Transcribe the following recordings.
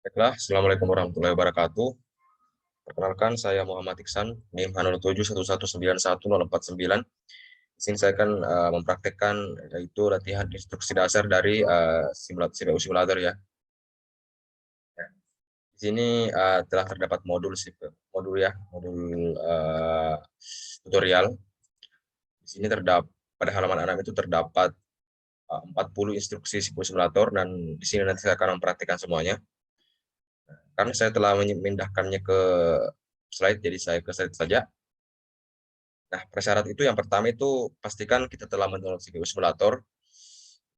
Baiklah, Assalamualaikum warahmatullahi wabarakatuh. Perkenalkan, saya Muhammad Iksan, NIM H0711911049. Di sini saya akan mempraktekkan yaitu latihan instruksi dasar dari CPU simulator ya. Di sini telah terdapat modul tutorial. Di sini pada halaman 6 itu terdapat 40 instruksi CPU simulator dan di sini nanti saya akan mempraktekkan semuanya. Karena saya telah memindahkannya ke slide, jadi saya ke slide saja. Nah, persyarat itu yang pertama itu pastikan kita telah mendownload CPU simulator.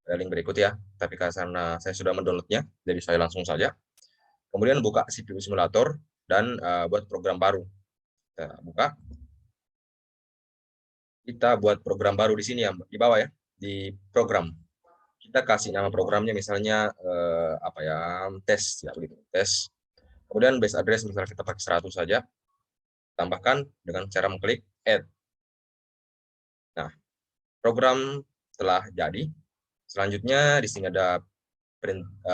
Link berikut ya. Tapi karena saya sudah mendownloadnya, jadi saya langsung saja. Kemudian buka CPU simulator dan buat program baru. Kita buka. Kita buat program baru di sini ya, di bawah ya, di program. Kita kasih nama programnya misalnya tes ya begitu, tes. Kemudian base address misalnya kita pakai 100 saja. Tambahkan dengan cara mengklik add. Nah, program telah jadi. Selanjutnya di sini ada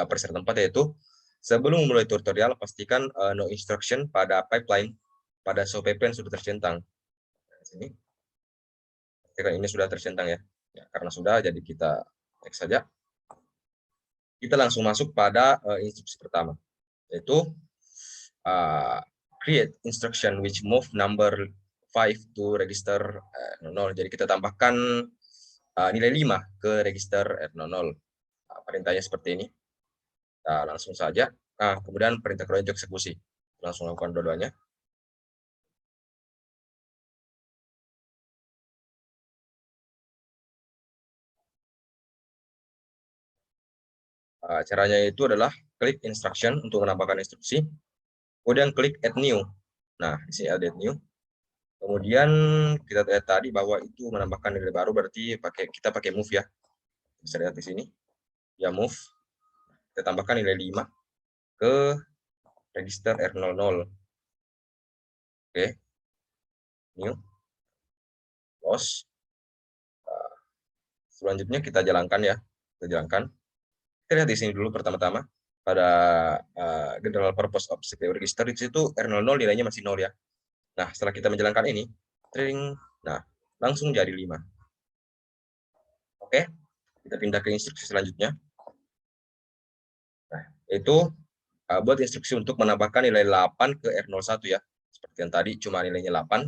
persyarat 4 yaitu sebelum memulai tutorial pastikan no instruction pada pipeline pada pipeline sudah tercentang. Nah, sini ini sudah tercentang ya. Karena sudah jadi kita next saja. Kita langsung masuk pada instruksi pertama yaitu create instruction which move number 5 to register 00. Jadi kita tambahkan nilai 5 ke register R00. Perintahnya seperti ini. Nah, langsung saja. Nah, kemudian perintah kedua untuk eksekusi. Langsung lakukan dua-duanya. Caranya itu adalah klik instruction untuk menambahkan instruksi. Kemudian klik add new. Nah, di sini ada add new. Kemudian kita lihat tadi bahwa itu menambahkan nilai baru berarti kita pakai move ya. Bisa lihat di sini. Ya move. Kita tambahkan nilai 5 ke register R00. Oke. New. Close. Selanjutnya kita jalankan ya. Kita jalankan. Kita lihat di sini dulu pertama-tama. Pada general purpose of CPU register di situ R00 nilainya masih 0 ya. Nah, setelah kita menjalankan ini, nah, langsung jadi 5. Oke, kita pindah ke instruksi selanjutnya. Nah, itu buat instruksi untuk menambahkan nilai 8 ke R01 ya. Seperti yang tadi, cuma nilainya 8.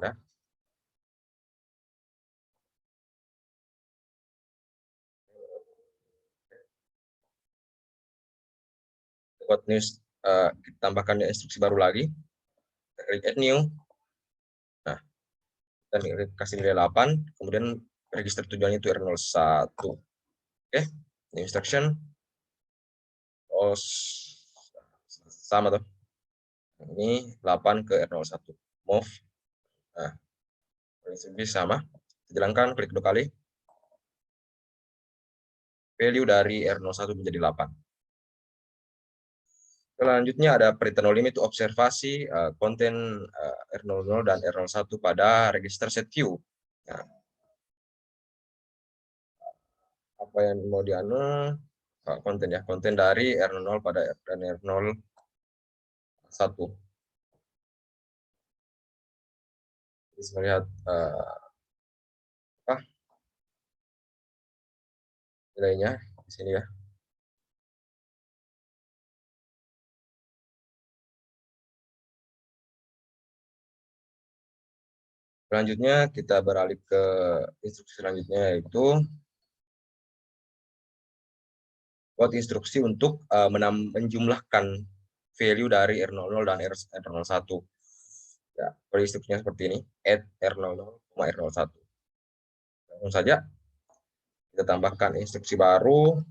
Nah. Buat news, kita tambahkan instruksi baru lagi. Kita klik add new. Nah, kita kasih nilai 8, kemudian register tujuannya itu R01. Oke, instruction. Oh, sama tuh. Ini 8 ke R01. Move. Nah, prinsipnya sama. Jalankan, klik 2 kali. Value dari R01 menjadi 8. Selanjutnya ada perintah no limit observasi konten R00 dan R01 pada register set view. Nah, apa yang mau dianu konten ya, konten dari R00 pada R01. Bisa melihat nilainya di sini ya. Selanjutnya kita beralih ke instruksi selanjutnya yaitu buat instruksi untuk menjumlahkan value dari R00 dan R01. Ya, instruksinya seperti ini, add R00, R01. Langsung saja kita tambahkan instruksi baru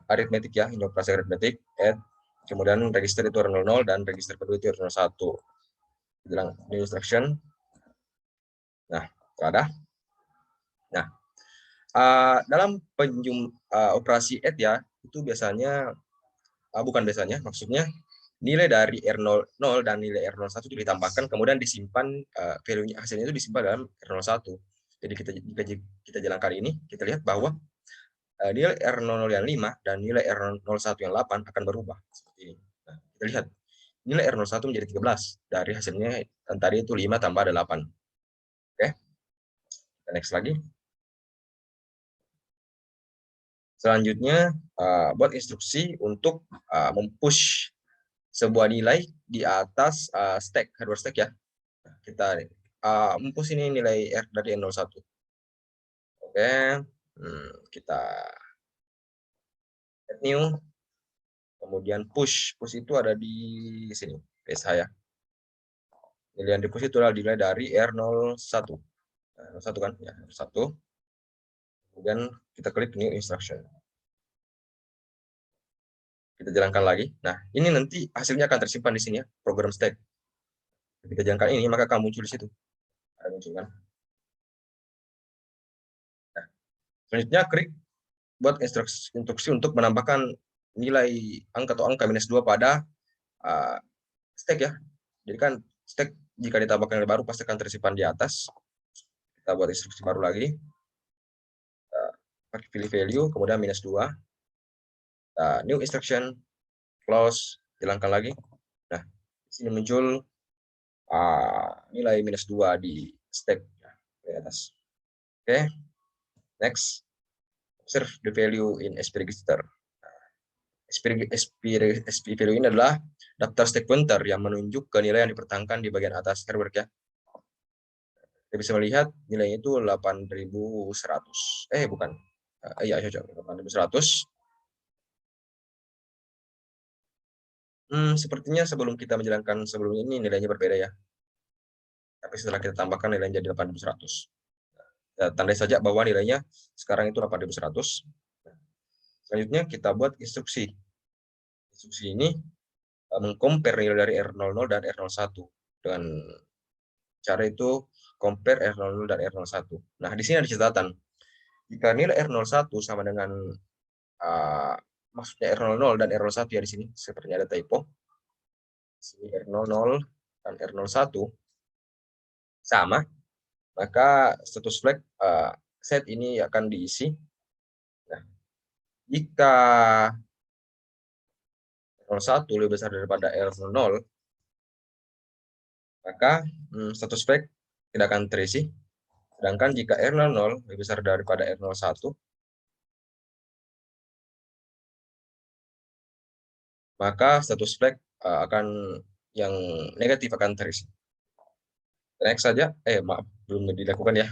aritmetik ya, ini operasi aritmetik, add, kemudian register itu R00 dan register kedua itu R01. Bilang new instruction. Nah, ada. Nah, dalam operasi add ya, itu biasanya maksudnya nilai dari R00 dan nilai R01 itu ditambahkan kemudian disimpan value hasilnya itu disimpan dalam R01. Jadi jika kita jalankan ini, kita lihat bahwa nilai R00 yang 5 dan nilai R01 yang 8 akan berubah seperti ini. Nah, kita lihat nilai R01 menjadi 13 dari hasilnya yang tadi itu 5 tambah 8. Oke. Kita next lagi. Selanjutnya buat instruksi untuk mempush sebuah nilai di atas stack, hardware stack ya. Kita mempush ini nilai R dari N01. Oke, kita add new, kemudian push itu ada di sini, PSH ya. Nilai yang di push itu adalah nilai dari R01. 1 kan, ya, 1. Kemudian kita klik new instruction. Kita jalankan lagi. Nah, ini nanti hasilnya akan tersimpan di sini ya, program stack. Ketika jalankan ini, maka akan muncul di situ. Ada muncul kan. Nah, selanjutnya klik buat instruksi untuk menambahkan nilai angka atau angka -2 pada stack ya. Jadi kan stack jika ditambahkan nilai baru pasti akan tersimpan di atas. Kita buat instruksi baru lagi. Pakai pilih value, kemudian -2. New instruction, close, jalankan lagi. Nah, di sini muncul nilai -2 di stack ya, di atas. Oke, next. Observe the value in SP register. SP value ini adalah daftar stack pointer yang menunjuk ke nilai yang dipertahankan di bagian atas hardware ya. Kita bisa melihat nilainya itu 8.100. Bukan. Iya, cocok. 8.100. Sepertinya sebelum kita menjalankan sebelum ini nilainya berbeda ya. Tapi setelah kita tambahkan nilainya jadi 8.100. Tandai saja bahwa nilainya sekarang itu 8.100. Selanjutnya kita buat instruksi. Instruksi ini mengcompare nilai dari R00 dan R01 dengan cara itu compare R00 dan R01. Nah, di sini ada catatan. Jika nilai R01 sama dengan maksudnya R00 dan R01 ya di sini sepertinya ada typo. Di sini R00 dan R01 sama, maka status flag set ini akan diisi. Nah, jika R01 lebih besar daripada R00, maka status flag tidak akan terisi. Sedangkan jika R00 lebih besar daripada R01, maka status flag akan yang negatif akan terisi. Next saja, maaf belum dilakukan ya.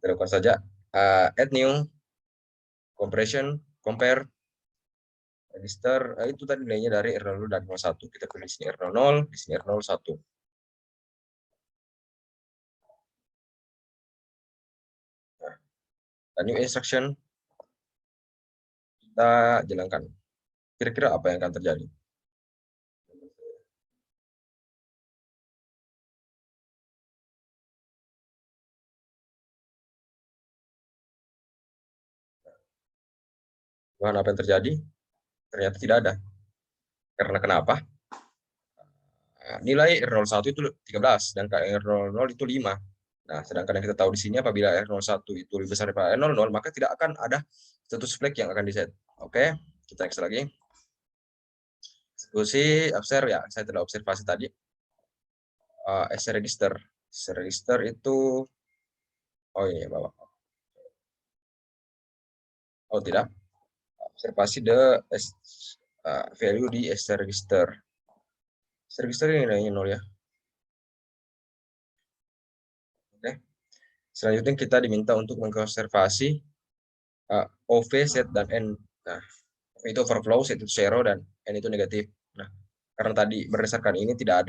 Dilakukan saja. Add new, compression, compare, register. Itu tadi nilainya dari R00 dan R01. Kita pilih di sini R00, di sini R01. Nah, new instruction kita jalankan. Kira-kira apa yang akan terjadi? Apa yang terjadi? Ternyata tidak ada. Karena kenapa? Nilai R01 itu 13 dan R00 itu 5. Nah, sedangkan yang kita tahu di sini apabila R01 itu lebih besar daripada R00, maka tidak akan ada status flag yang akan diset. Oke, kita next lagi. Eksekusi, observe ya, saya telah observasi tadi. SR register. SR register itu, ini bawah. Oh tidak, observasi the value di SR register. SR register ini nilainya 0 ya. Oke. Selanjutnya kita diminta untuk mengkonservasi OV, set, dan N. Nah, itu overflow, set itu zero, dan N itu negatif. Nah, karena tadi berdasarkan ini tidak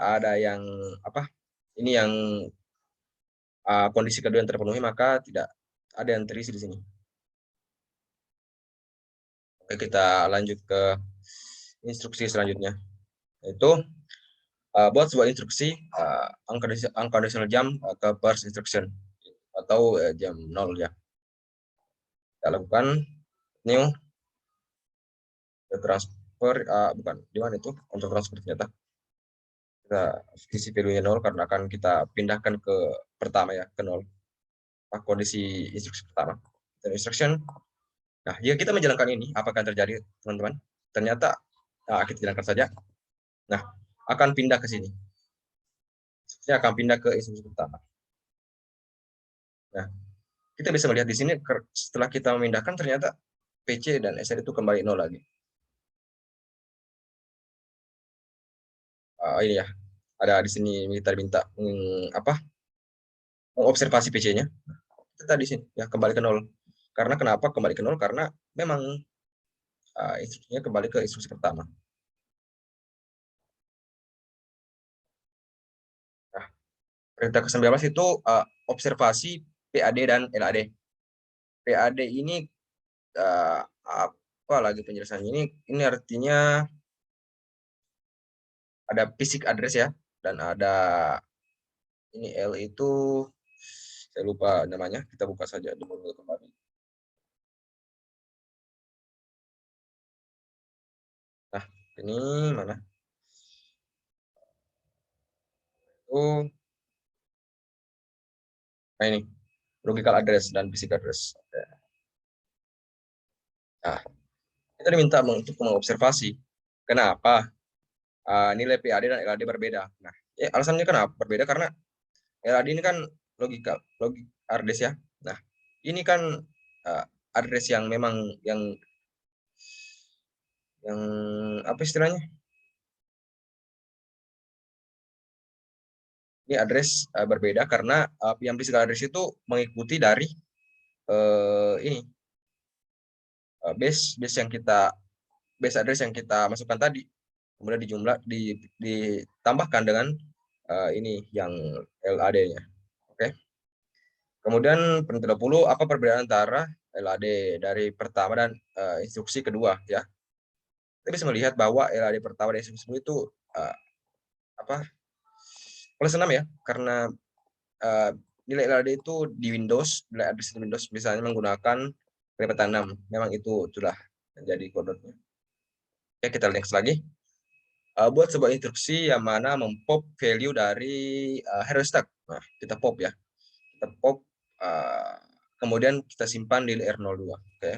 ada yang apa? Ini yang kondisi kedua yang terpenuhi, maka tidak ada yang terisi di sini. Oke, kita lanjut ke instruksi selanjutnya. Yaitu buat sebuah instruksi unconditional jump ke burst instruction atau jam 0 ya. Kita lakukan new transfer, bukan di mana itu untuk transfer ternyata kita isi value-nya 0 karena akan kita pindahkan ke pertama ya, ke 0. Kondisi instruksi pertama. Dan instruction. Nah, jika kita menjalankan ini, apakah terjadi, teman-teman? Ternyata kita jalankan saja. Nah, akan pindah ke sini. Instruksinya akan pindah ke instruksi pertama. Nah, kita bisa melihat di sini setelah kita memindahkan ternyata PC dan SR itu kembali 0 lagi. Ini ya, ada di sini kita minta mengobservasi PC-nya. Kita di sini ya kembali ke 0. Karena kenapa kembali ke 0? Karena memang instruksinya kembali ke instruksi pertama. Nah, perintah ke-19 itu observasi PAD dan LAD. PAD ini apa lagi penjelasannya ini artinya ada basic address ya, dan ada ini L itu saya lupa namanya, kita buka saja dulu kembali. Nah, ini mana? Oh, nah ini logical address dan basic address. Nah, kita diminta untuk mengobservasi kenapa nilai PAD dan LAD berbeda. Nah, alasannya kenapa berbeda? Karena LAD ini kan logik address ya. Nah, ini kan address yang memang yang apa istilahnya? Ini address berbeda karena yang physical address itu mengikuti dari ini base address yang kita masukkan tadi, kemudian ditambahkan dengan ini yang LAD-nya. Oke. Kemudian perintah 20, apa perbedaan antara LAD dari pertama dan instruksi kedua ya? Kita bisa melihat bahwa LAD pertama dan instruksi kedua itu plus 6 ya, karena nilai LAD itu di Windows, nilai address di Windows misalnya menggunakan peta 6, memang itu sudah menjadi kodenya. Oke, kita next lagi. Buat sebuah instruksi yang mana mempop value dari hero stack. Nah, kita pop ya. Kita pop, kemudian kita simpan di R02. Oke.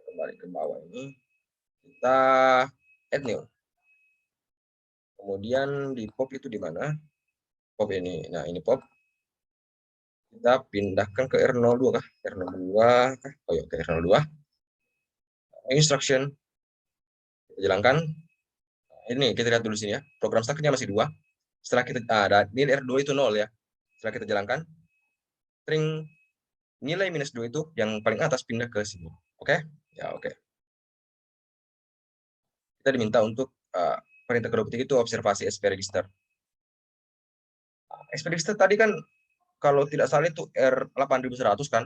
Kembali ke bawah ini. Kita add new. Kemudian di pop itu di mana? Pop ini. Nah, ini pop. Kita pindahkan ke R02 kah? R02 kah? Oh ya, ke R02. Instruction. Kita jalankan. Ini kita lihat dulu sini ya. Program stacknya masih 2. Setelah kita ada nilai R2 itu 0 ya. Setelah kita jalankan, string nilai -2 itu yang paling atas pindah ke sini. Oke? Ya, oke. Kita diminta untuk perintah kedua ketik itu observasi SP register. SP register tadi kan kalau tidak salah itu R8100 kan.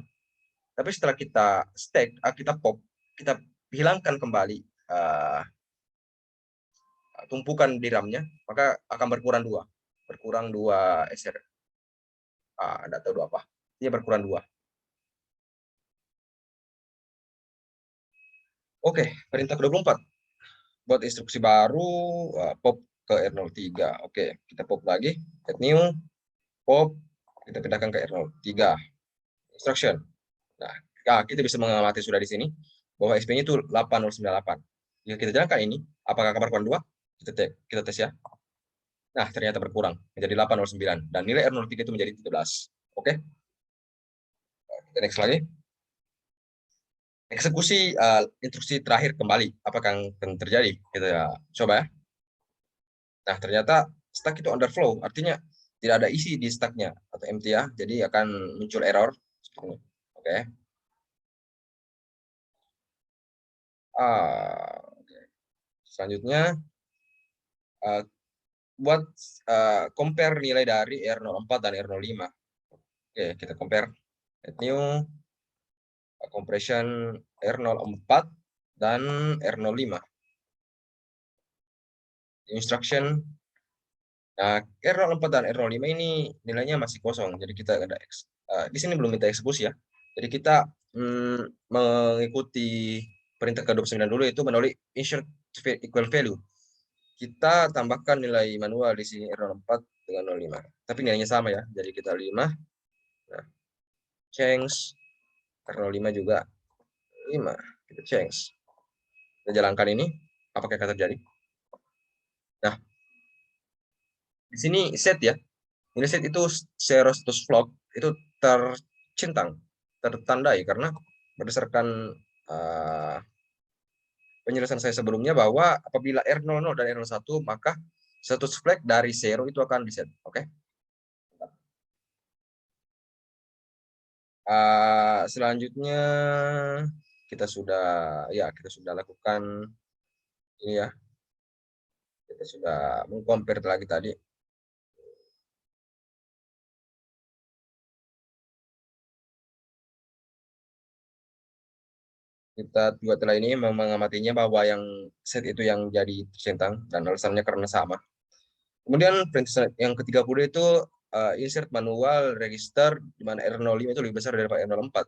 Tapi setelah kita stack, kita pop, kita hilangkan kembali tumpukan di RAM-nya, maka akan berkurang 2. Berkurang 2 SR. Tidak tahu 2 apa. Dia berkurang 2. Oke, perintah ke-24. Buat instruksi baru, pop ke R03. Oke, kita pop lagi, add new, pop, kita pindahkan ke R03. Instruction. Nah, kita bisa mengamati sudah di sini, bahwa SP-nya itu 8098. Jika kita jalankan ini, apakah akan berkurang 2? Kita tes ya. Nah, ternyata berkurang, menjadi 809. Dan nilai R03 itu menjadi 13. Oke. Kita next lagi. Eksekusi instruksi terakhir kembali, apakah akan terjadi? Kita coba ya. Nah, ternyata stack itu underflow, artinya tidak ada isi di stacknya atau empty ya, jadi akan muncul error. Oke. Selanjutnya, buat compare nilai dari R04 dan R05. Oke, kita compare. Add new, compression R04 dan R05. Instruction. Nah, R04 dan R05 ini nilainya masih kosong, jadi kita ada di sini belum minta eksekusi ya. Jadi kita mengikuti perintah ke-29 dulu, itu menolak insert equal value. Kita tambahkan nilai manual di sini R04 dengan 05. Tapi nilainya sama ya. Jadi kita 5. Nah, change R05 juga 5. Kita change. Kita jalankan ini, apakah akan terjadi? Nah, di sini set ya. Ini set itu zero status flock itu tercentang, tertandai karena berdasarkan penjelasan saya sebelumnya bahwa apabila R00 dan R01 maka status flag dari zero itu akan di-set. Oke. Selanjutnya kita sudah lakukan ini ya. Kita sudah mengcompare lagi tadi. Kita juga telah ini mengamatinya bahwa yang set itu yang jadi tercentang dan alasannya karena sama. Kemudian perintah yang ke-30 itu insert manual register di mana R05 itu lebih besar daripada R04.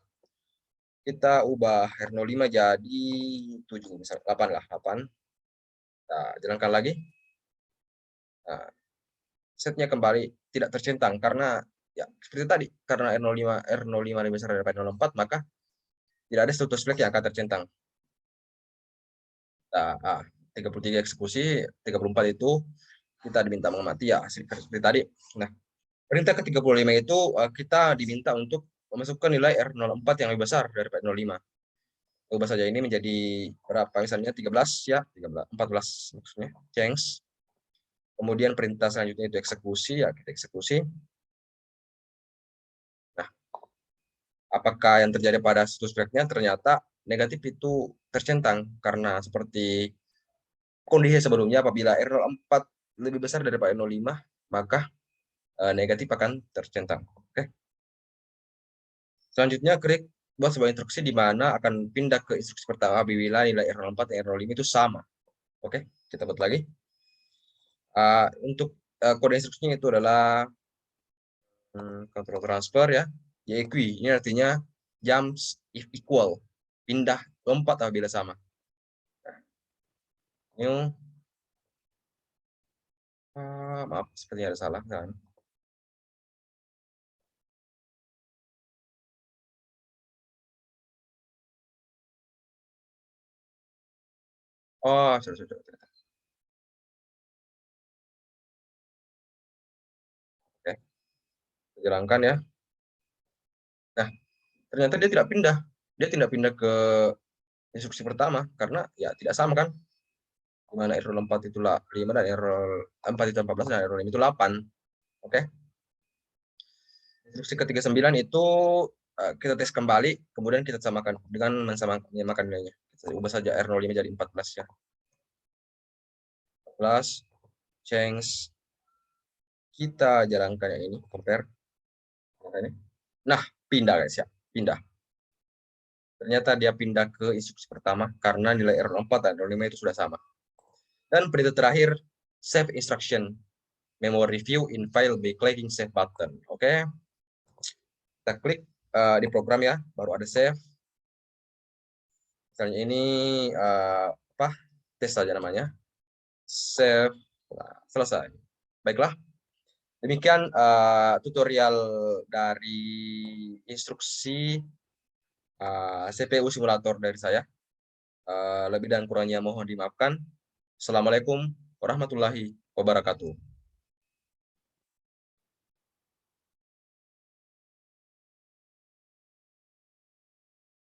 Kita ubah R05 jadi 7, misal 8 lah, 8. Nah, jalankan lagi. Nah, setnya kembali tidak tercentang karena ya seperti tadi, karena R05 lebih besar daripada R04, maka tidak ada status flag yang akan tercentang. Nah, 33 eksekusi, 34 itu kita diminta mengamati ya seperti tadi. Nah, perintah ke-35 itu kita diminta untuk memasukkan nilai R04 yang lebih besar daripada R05. Ubah saja ini menjadi berapa misalnya 13 ya, 13, 14 maksudnya, change. Kemudian perintah selanjutnya itu eksekusi ya, kita eksekusi. Nah, apakah yang terjadi pada status flag-nya? Ternyata negatif itu tercentang karena seperti kondisi sebelumnya apabila R04 lebih besar daripada R05 maka negatif akan tercentang. Oke. Selanjutnya klik buat sebuah instruksi di mana akan pindah ke instruksi pertama apabila nilai R04 dan R05 itu sama. Oke, kita buat lagi. Untuk kode instruksinya itu adalah control transfer ya, YEQUI. Ini artinya jumps if equal, pindah lompat apabila sama. Ini maaf, sepertinya ada salah kan. Oh, sudah. Oke, jalankan ya. Nah, ternyata dia tidak pindah. Dia tidak pindah ke instruksi pertama karena ya tidak sama kan. Di mana R04 itu 5 dan R4 itu 14 dan R5 itu 8. Oke. Instruksi ke-39 itu kita tes kembali, kemudian kita samakan dengan menyamakan nilainya. Kita ubah saja R05 jadi 14 ya. 14, change. Kita jalankan yang ini, compare. Nah, pindah guys ya, pindah. Ternyata dia pindah ke instruksi pertama karena nilai R04 dan R05 itu sudah sama. Dan perintah terakhir, save instruction. Memory view in file by clicking save button. Oke. Kita klik di program ya, baru ada save. Misalnya ini tes saja namanya. Save. Nah, selesai. Baiklah. Demikian tutorial dari instruksi CPU simulator dari saya. Lebih dan kurangnya mohon dimaafkan. Assalamualaikum warahmatullahi wabarakatuh.